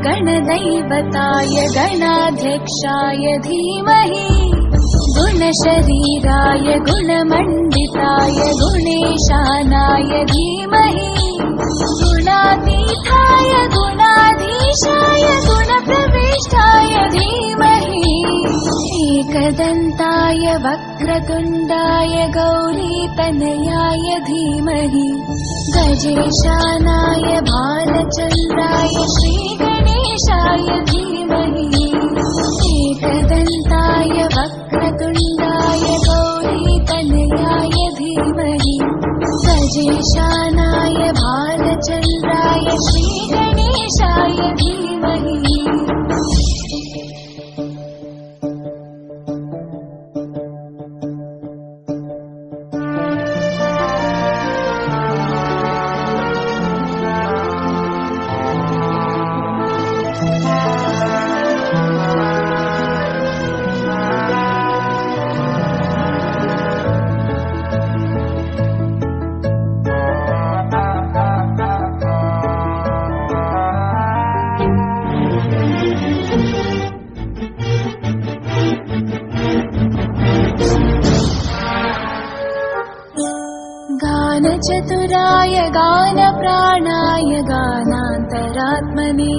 गणदैवताय गणाध्यक्षाय धीमहि गुणशरीराय गुणमण्डिताय गुणेशानाय धीमहि गुणातीताय गुणाधीशाय गुणप्रविष्टाय धीमहि एकदन्ताय वक्रतुण्डाय गौरीतनयाय धीमहि गजेशानाय भालचन्द्राय श्रीगणेशाय धीमहि एकदन्ताय वक्रतुण्डाय गौरीतनयाय धीमहि गजेशानाय भालचन्द्राय श्रीगणेशाय धीमहि गानचतुराय गानप्राणाय गानान्तरात्मने